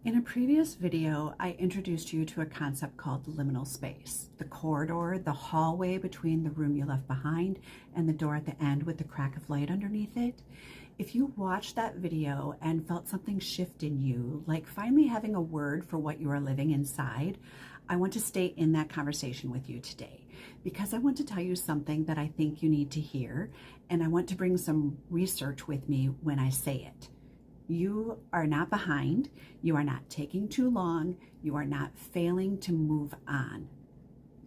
In a previous video, I introduced you to a concept called liminal space, the corridor, the hallway between the room you left behind and the door at the end with the crack of light underneath it. If you watched that video and felt something shift in you, like finally having a word for what you are living inside, I want to stay in that conversation with you today because I want to tell you something that I think you need to hear, and I want to bring some research with me when I say it. You are not behind, you are not taking too long, you are not failing to move on.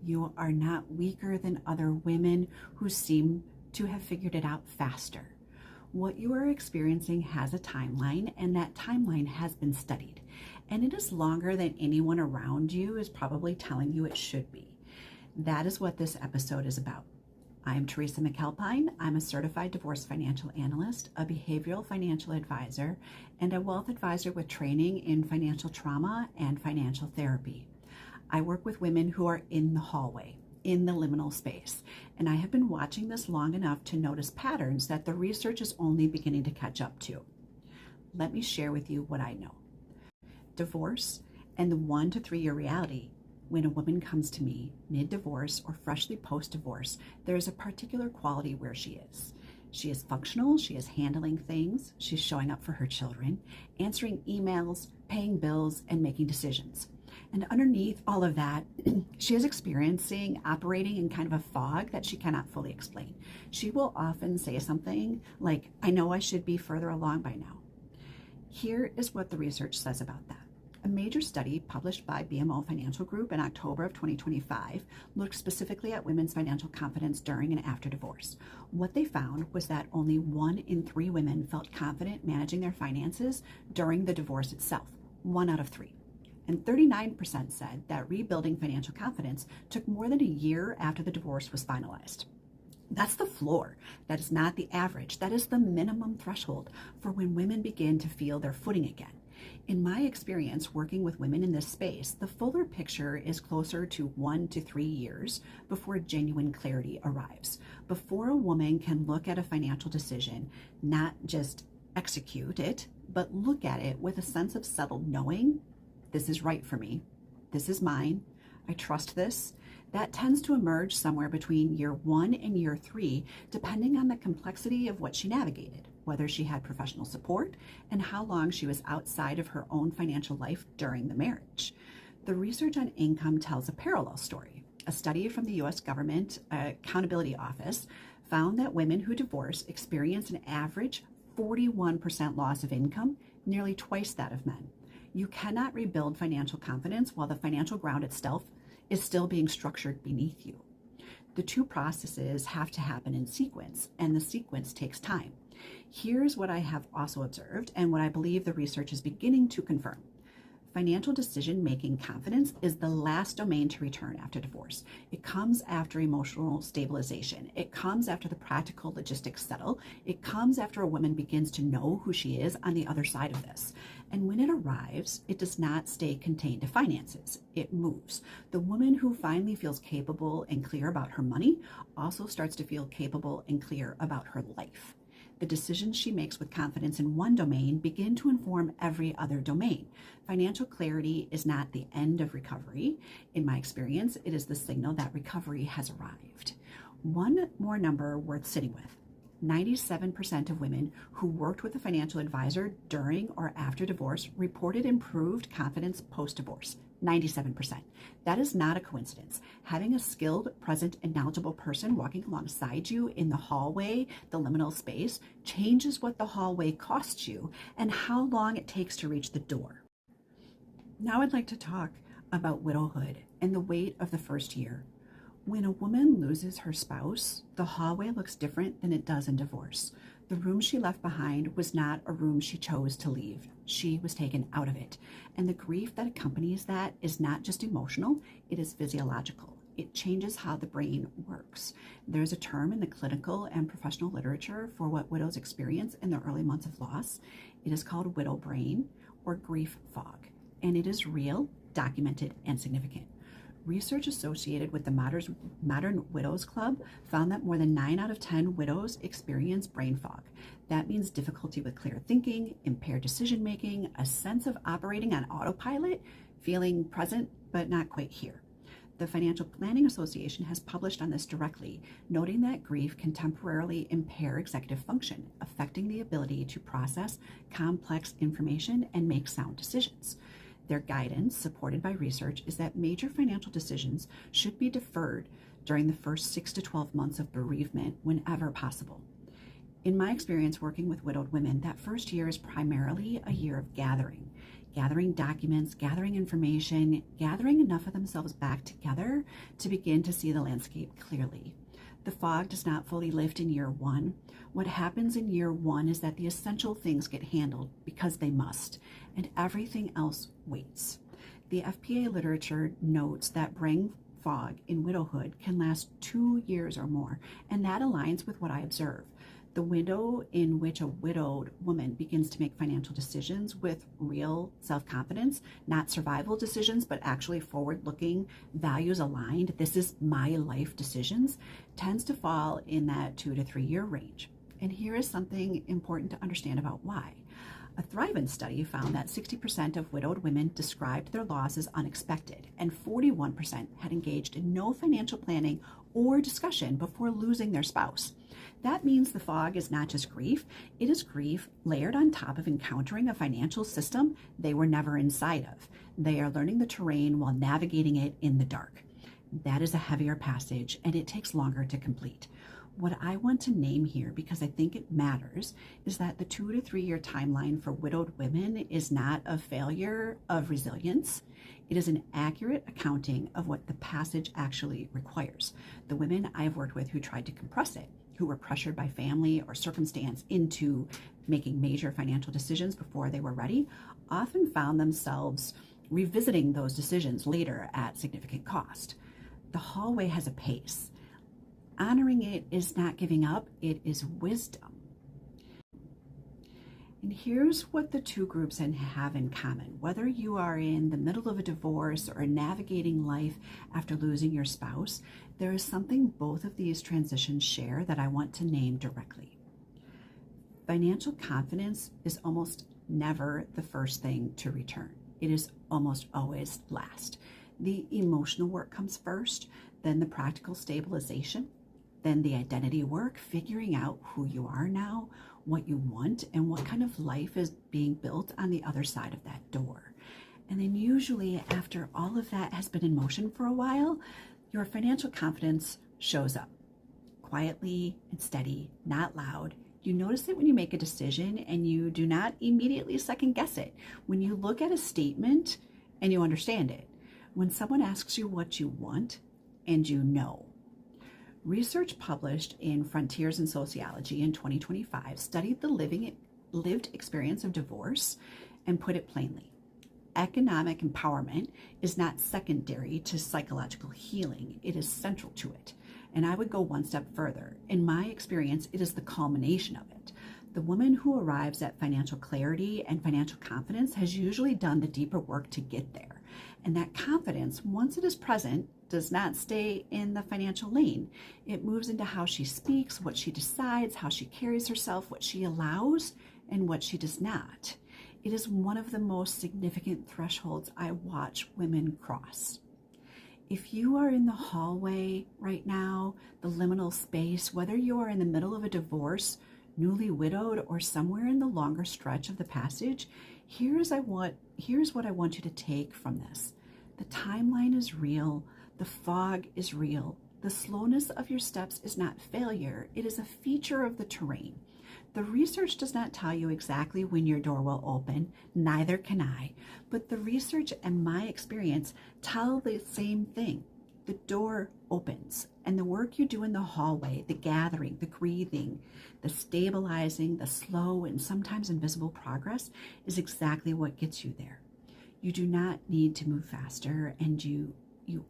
You are not weaker than other women who seem to have figured it out faster. What you are experiencing has a timeline, and that timeline has been studied. And it is longer than anyone around you is probably telling you it should be. That is what this episode is about. I'm Teresa McAlpine. I'm a certified divorce financial analyst, a behavioral financial advisor, and a wealth advisor with training in financial trauma and financial therapy. I work with women who are in the hallway, in the liminal space, and I have been watching this long enough to notice patterns that the research is only beginning to catch up to. Let me share with you what I know. Divorce and the 1 to 3 year reality. When a woman comes to me mid-divorce or freshly post-divorce, there is a particular quality where she is. She is functional, she is handling things, she's showing up for her children, answering emails, paying bills, and making decisions. And underneath all of that, she is operating in kind of a fog that she cannot fully explain. She will often say something like, I know I should be further along by now. Here is what the research says about that. A major study published by BMO Financial Group in October of 2025 looked specifically at women's financial confidence during and after divorce. What they found was that only 1 in 3 women felt confident managing their finances during the divorce itself, 1 out of 3. And 39% said that rebuilding financial confidence took more than a year after the divorce was finalized. That's the floor. That is not the average. That is the minimum threshold for when women begin to feel their footing again. In my experience working with women in this space, the fuller picture is closer to 1 to 3 years before genuine clarity arrives. Before a woman can look at a financial decision, not just execute it, but look at it with a sense of settled knowing, this is right for me, this is mine, I trust this. That tends to emerge somewhere between year 1 and year 3, depending on the complexity of what she navigated, whether she had professional support, and how long she was outside of her own financial life during the marriage. The research on income tells a parallel story. A study from the U.S. Government Accountability Office found that women who divorce experience an average 41% loss of income, nearly twice that of men. You cannot rebuild financial confidence while the financial ground itself is still being structured beneath you. The two processes have to happen in sequence, and the sequence takes time. Here's what I have also observed, and what I believe the research is beginning to confirm. Financial decision-making confidence is the last domain to return after divorce. It comes after emotional stabilization. It comes after the practical logistics settle. It comes after a woman begins to know who she is on the other side of this. And when it arrives, it does not stay contained to finances. It moves. The woman who finally feels capable and clear about her money also starts to feel capable and clear about her life. The decisions she makes with confidence in one domain begin to inform every other domain. Financial clarity is not the end of recovery. In my experience, it is the signal that recovery has arrived. One more number worth sitting with. 97% of women who worked with a financial advisor during or after divorce reported improved confidence post-divorce. 97%. That is not a coincidence. Having a skilled, present, and knowledgeable person walking alongside you in the hallway, the liminal space, changes what the hallway costs you and how long it takes to reach the door. Now I'd like to talk about widowhood and the weight of the first year. When a woman loses her spouse, the hallway looks different than it does in divorce. The room she left behind was not a room she chose to leave. She was taken out of it. And the grief that accompanies that is not just emotional, it is physiological. It changes how the brain works. There's a term in the clinical and professional literature for what widows experience in the early months of loss. It is called widow brain or grief fog. And it is real, documented, and significant. Research associated with the Modern Widows Club found that more than 9 out of 10 widows experience brain fog. That means difficulty with clear thinking, impaired decision making, a sense of operating on autopilot, feeling present but not quite here. The Financial Planning Association has published on this directly, noting that grief can temporarily impair executive function, affecting the ability to process complex information and make sound decisions. Their guidance, supported by research, is that major financial decisions should be deferred during the first 6 to 12 months of bereavement whenever possible. In my experience working with widowed women, that first year is primarily a year of gathering documents, gathering information, gathering enough of themselves back together to begin to see the landscape clearly. The fog does not fully lift in year one. What happens in year one is that the essential things get handled because they must, and everything else waits. The FPA literature notes that brain fog in widowhood can last 2 years or more, and that aligns with what I observe. The window in which a widowed woman begins to make financial decisions with real self-confidence, not survival decisions, but actually forward-looking, values-aligned, this is my life decisions, tends to fall in that 2 to 3 year range. And here is something important to understand about why. A Thrive-In study found that 60% of widowed women described their loss as unexpected, and 41% had engaged in no financial planning or discussion before losing their spouse. That means the fog is not just grief, it is grief layered on top of encountering a financial system they were never inside of. They are learning the terrain while navigating it in the dark. That is a heavier passage, and it takes longer to complete. What I want to name here, because I think it matters, is that the 2 to 3 year timeline for widowed women is not a failure of resilience. It is an accurate accounting of what the passage actually requires. The women I've worked with who tried to compress it, who were pressured by family or circumstance into making major financial decisions before they were ready, often found themselves revisiting those decisions later at significant cost. The hallway has a pace. Honoring it is not giving up, it is wisdom. And here's what the two groups have in common. Whether you are in the middle of a divorce or navigating life after losing your spouse, there is something both of these transitions share that I want to name directly. Financial confidence is almost never the first thing to return. It is almost always last. The emotional work comes first, then the practical stabilization, then the identity work, figuring out who you are now, what you want, and what kind of life is being built on the other side of that door. And then usually after all of that has been in motion for a while, your financial confidence shows up quietly and steady, not loud. You notice it when you make a decision and you do not immediately second guess it. When you look at a statement and you understand it. When someone asks you what you want and you know. Research published in Frontiers in Sociology in 2025 studied the lived experience of divorce and put it plainly. Economic empowerment is not secondary to psychological healing, it is central to it. And I would go one step further. In my experience, it is the culmination of it. The woman who arrives at financial clarity and financial confidence has usually done the deeper work to get there. And that confidence, once it is present, does not stay in the financial lane. It moves into how she speaks, what she decides, how she carries herself, what she allows, and what she does not. It is one of the most significant thresholds I watch women cross. If you are in the hallway right now, the liminal space, whether you are in the middle of a divorce, newly widowed, or somewhere in the longer stretch of the passage, here's what I want you to take from this. The timeline is real. The fog is real. The slowness of your steps is not failure. It is a feature of the terrain. The research does not tell you exactly when your door will open, neither can I, but the research and my experience tell the same thing. The door opens, and the work you do in the hallway, the gathering, the breathing, the stabilizing, the slow and sometimes invisible progress is exactly what gets you there. You do not need to move faster, and you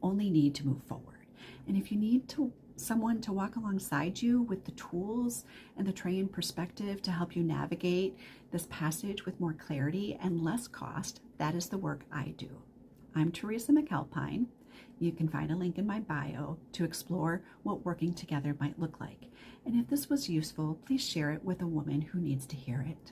only need to move forward. And if you need someone to walk alongside you with the tools and the trained perspective to help you navigate this passage with more clarity and less cost, that is the work I do. I'm Teresa McAlpine, You can find a link in my bio to explore what working together might look like. And if this was useful, please share it with a woman who needs to hear it.